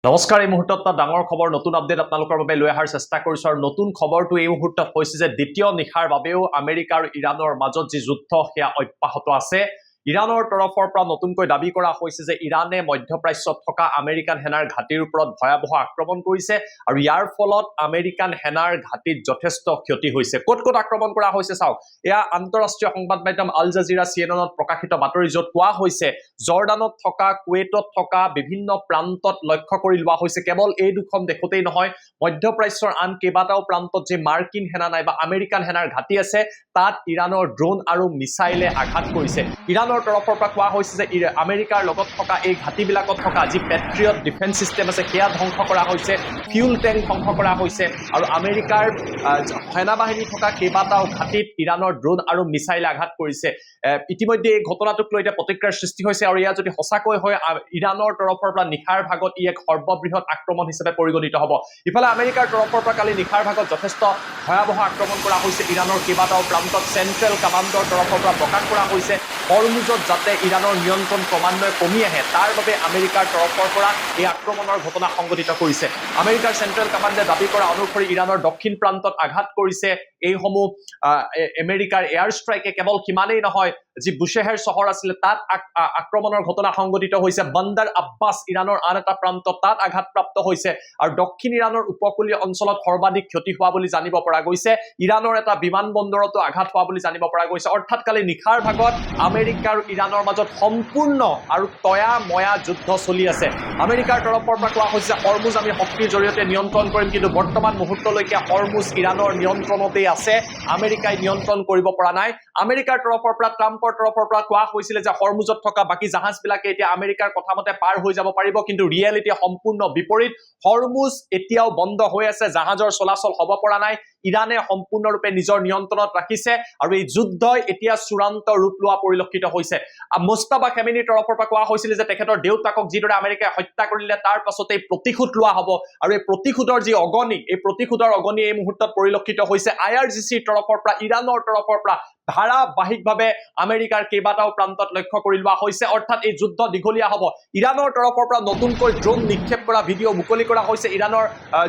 নমস্কাৰ এই মুহূৰ্তত ডাঙৰ খবৰ নতুন আপডেট আপোনালোকৰ বাবে লৈ অহাৰ চেষ্টা কৰিছো আৰু নতুন খবৰটো এই মুহূৰ্তত হৈছে যে দ্বিতীয় নিশাৰ বাবেও আমেৰিকা আৰু ইৰাণৰ মাজত যি যুদ্ধ সেয়া অব্যাহত আছে ইৰাণৰ তৰফৰ পৰা নতুনকৈ দাবী কৰা হৈছে যে ইৰাণে মধ্যপ্ৰাচ্যত থকা আমেৰিকান সেনাৰ ঘাটিৰ ওপৰত ভয়াবহ আক্ৰমণ কৰিছে আৰু ইয়াৰ ফলত আমেৰিকান সেনাৰ ঘাটিত যথেষ্ট ক্ষতি হৈছে ক'ত আক্ৰমণ কৰা হৈছে চাওক এয়া আন্তঃৰাষ্ট্ৰীয় সংবাদ মাধ্যম আল জাজিৰা সিএনএনত প্ৰকাশিত বাতৰি য'ত কোৱা হৈছে জৰ্ডানত থকা কুৱেটত থকা বিভিন্ন প্ৰান্তত লক্ষ্য কৰি লোৱা হৈছে কেৱল এই দুখন দেশতেই নহয় মধ্যপ্ৰাচ্যৰ আন কেইবাটাও প্ৰান্তত যে মাৰ্কিন সেনা নাই বা আমেৰিকান সেনাৰ ঘাটি আছে তাত ইৰাণৰ ড্ৰোন আৰু মিছাইলে আঘাত কৰিছে ইৰাণৰ তৰফৰ পৰা কোৱা হৈছে যে আমেৰিকাৰ লগত থকা এই ঘাটিবিলাকত থকা যি পেট্ৰিয়ট ডিফেন্স সিস্টেম আছে সেয়া ধ্বংস কৰা হৈছে ফিউল টেংক ধ্বংস কৰা হৈছে আৰু আমেৰিকাৰ সেনাবাহিনী থকা কেইবাটাও ঘাটিত ইৰাণৰ ড্ৰোন আৰু মিছাইলে আঘাত কৰিছে ইতিমধ্যে এই ঘটনাটোক লৈ প্ৰতিক্ৰিয়াৰ সৃষ্টি হৈছে আৰু এয়া যদি সঁচাকৈ হয় ইৰাণৰ তৰফৰ পৰা নিশাৰ ভাগত ই এক সৰ্ববৃহৎ আক্ৰমণ হিচাপে পৰিগণিত হ'ব ইফালে আমেৰিকাৰ তৰফৰ পৰা কালি নিশাৰ ভাগত যথেষ্ট ভয়াবহ আক্ৰমণ কৰা হৈছে ইৰাণৰ কেইবাটাও প্ৰান্তত চেণ্ট্ৰেল কামাণ্ডৰ তৰফৰ পৰা প্ৰকাশ কৰা হৈছে হৰমুজত যাতে ইৰাণৰ নিয়ন্ত্ৰণ ক্ৰমান্বয়ে কমি আহে তাৰ বাবে আমেৰিকাৰ তৰফৰ পৰা এই আক্ৰমণৰ ঘটনা সংঘটিত কৰিছে আমেৰিকাৰ চেণ্ট্ৰেল কামাণ্ডে দাবী কৰা অনুসৰি ইৰাণৰ দক্ষিণ প্ৰান্তত আঘাত কৰিছে এইসমূহ আমেৰিকাৰ এয়াৰ ষ্ট্ৰাইকে কেৱল সিমানেই নহয় যি বুশেহেৰ চহৰ আছিল তাত আক্ৰমণৰ ঘটনা সংঘটিত হৈছে বন্দৰ আব্বাছ ইৰাণৰ আন এটা প্ৰান্তত তাত আঘাতপ্ৰাপ্ত হৈছে আৰু দক্ষিণ ইৰাণৰ উপকূলীয় অঞ্চলত সৰ্বাধিক ক্ষতি হোৱা বুলি জানিব পৰা গৈছে ইৰাণৰ এটা বিমানবন্দৰতো আঘাত হোৱা বুলি জানিব পৰা গৈছে অৰ্থাৎ কালি নিশাৰ ভাগত আমেৰিকা আৰু ইৰাণৰ মাজত সম্পূৰ্ণ আৰু তয়া ময়া যুদ্ধ চলি আছে আমেৰিকাৰ তৰফৰ পৰা কোৱা হৈছে হৰমুজ আমি শক্তিৰ জৰিয়তে নিয়ন্ত্ৰণ কৰিম কিন্তু বৰ্তমান মুহূৰ্তলৈকে হৰমুজ ইৰাণৰ নিয়ন্ত্ৰণতেই আছে আমেৰিকাই নিয়ন্ত্ৰণ কৰিব পৰা নাই আমেৰিকাৰ তৰফৰ পৰা ট্ৰাম্পৰ তৰফৰ পৰা কোৱা হৈছিল যে হৰমুজত থকা বাকি জাহাজবিলাকে এতিয়া আমেৰিকাৰ কথামতে পাৰ হৈ যাব পাৰিব কিন্তু ৰিয়েলিটি সম্পূৰ্ণ বিপৰীত হৰমুজ এতিয়াও বন্ধ হৈ আছে জাহাজৰ চলাচল হ'ব পৰা নাই ইৰাণে সম্পূৰ্ণৰূপে নিজৰ নিয়ন্ত্ৰণত ৰাখিছে আৰু এই যুদ্ধই এতিয়া চূড়ান্ত ৰূপ লোৱা পৰিলক্ষিত হৈছে মুস্তাফা খেমেনিৰ তৰফৰ পৰা কোৱা হৈছিল যে তেখেতৰ দেউতাকক যিদৰে আমেৰিকাই হত্যা কৰিলে তাৰ পাছতে প্ৰতিশোধ লোৱা হ'ব আৰু এই প্ৰতিশোধৰ যি অগণি এই প্ৰতিশোধৰ অগণি এই মুহূৰ্তত পৰিলক্ষিত হৈছে IRGCৰ তৰফৰ পৰা ইৰাণৰ তৰফৰ পৰা ধাৰাবাহিকভাৱে আমেৰিকাৰ কেইবাটাও প্ৰান্তত লক্ষ্য কৰি লোৱা হৈছে অৰ্থাৎ এই যুদ্ধ দীঘলীয়া হ'ব ইৰাণৰ তৰফৰ পৰা নতুনকৈ ড্ৰোন নিক্ষেপ কৰা ভিডিঅ' মুকলি কৰা হৈছে ইৰাণৰ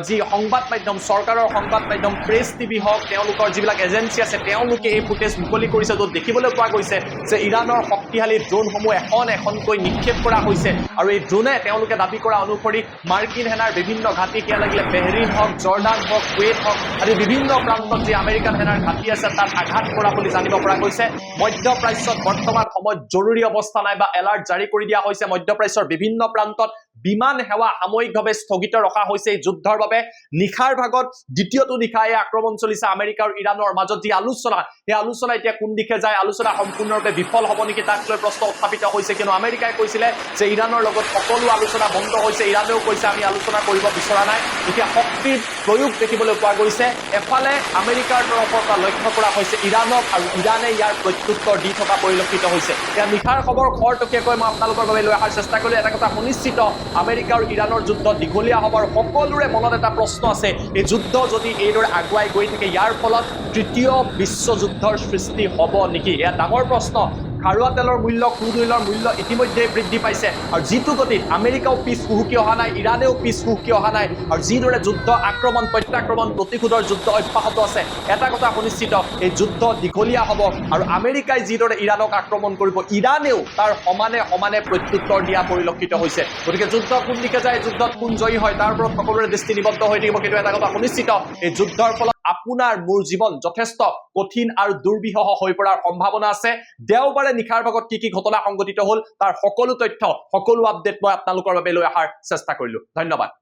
যি সংবাদ মাধ্যম চৰকাৰৰ সংবাদ মাধ্যম প্ৰেছ টিভি হওক তেওঁলোকৰ যিবিলাক এজেঞ্চি আছে তেওঁলোকে এই ফুটেজ মুকলি কৰিছে য'ত দেখিবলৈ পোৱা গৈছে যে ইৰাণৰ শক্তিশালী ড্ৰোনসমূহ এখনকৈ নিক্ষেপ কৰা হৈছে আৰু এই ড্ৰোনে তেওঁলোকে দাবী কৰা অনুসৰি মাৰ্কিন সেনাৰ বিভিন্ন ঘাটি সেয়া লাগিলে বেহৰিন হওক জৰ্ডান হওক কুৱেট হওক আদি বিভিন্ন প্ৰান্তত যি আমেৰিকান সেনাৰ ঘাটি আছে তাত আঘাত কৰা বুলি জানিব পৰা গৈছে মধ্যপ্ৰাচ্যত বৰ্তমান সময়ত জৰুৰী অৱস্থা নাই বা এলাৰ্ট জাৰি কৰি দিয়া হৈছে মধ্যপ্ৰাচ্যৰ বিভিন্ন প্ৰান্তত বিমান সেৱা সাময়িকভাৱে স্থগিত ৰখা হৈছে এই যুদ্ধৰ বাবে নিশাৰ ভাগত দ্বিতীয়টো নিশা এই আক্ৰমণ চলিছে আমেৰিকা আৰু ইৰাণৰ মাজত যি আলোচনা এই আলোচনা এতিয়া কোন দিশে যায় আলোচনা সম্পূৰ্ণৰূপে বিফল হ'ব নেকি তাক লৈ প্ৰশ্ন উত্থাপিত হৈছে কিন্তু আমেৰিকাই কৈছিলে যে ইৰাণৰ লগত সকলো আলোচনা বন্ধ হৈছে ইৰাণেও কৈছে আমি আলোচনা কৰিব বিচৰা নাই এতিয়া শক্তিৰ প্ৰয়োগ দেখিবলৈ পোৱা গৈছে এফালে আমেৰিকাৰ তৰফৰ পৰা লক্ষ্য কৰা হৈছে ইৰাণক আৰু ইৰাণে ইয়াৰ প্ৰত্যুত্তৰ দি থকা পৰিলক্ষিত হৈছে এতিয়া নিশাৰ খবৰ খৰতকীয়াকৈ মই আপোনালোকৰ বাবে লৈ অহাৰ চেষ্টা কৰিলোঁ এটা কথা সুনিশ্চিত আমেৰিকা আৰু ইৰাণৰ যুদ্ধ দীঘলীয়া হ'ব আৰু সকলোৰে মনত এটা প্ৰশ্ন আছে এই যুদ্ধ যদি এইদৰে আগুৱাই গৈ থাকে ইয়াৰ ফলত তৃতীয় বিশ্বযুদ্ধৰ সৃষ্টি হ'ব নেকি এয়া ডাঙৰ প্ৰশ্ন খাৰুৱা তেলৰ মূল্য ক্ৰুড অইলৰ মূল্য ইতিমধ্যে বৃদ্ধি পাইছে আৰু যিটো গতিত আমেৰিকাও পিছ হুহুকি অহা নাই ইৰাণেও পিছ হুহুকি অহা নাই আৰু যিদৰে যুদ্ধ আক্ৰমণ প্ৰত্যাক্ৰমণ প্ৰতিশোধৰ যুদ্ধ অব্যাহত আছে এটা কথা সুনিশ্চিত এই যুদ্ধ দীঘলীয়া হ'ব আৰু আমেৰিকাই যিদৰে ইৰাণক আক্ৰমণ কৰিব ইৰাণেও তাৰ সমানে প্ৰত্যুত্তৰ দিয়া পৰিলক্ষিত হৈছে গতিকে যুদ্ধ কোন দিশে যায় যুদ্ধত কোন জয়ী হয় তাৰ ওপৰত সকলোৰে দৃষ্টি নিবদ্ধ হৈ থাকিব কিন্তু এটা কথা সুনিশ্চিত এই যুদ্ধৰ ফলত আপোনাৰ মোৰ জীৱন যথেষ্ট কঠিন আৰু দুৰ্বিষহ হৈ পৰাৰ সম্ভাৱনা আছে দেওবাৰে নিশাৰ ভাগত কি ঘটনা সংঘটিত হ'ল তাৰ সকলো তথ্য সকলো আপডেট মই আপোনালোকৰ বাবে লৈ অহাৰ চেষ্টা কৰিলোঁ ধন্যবাদ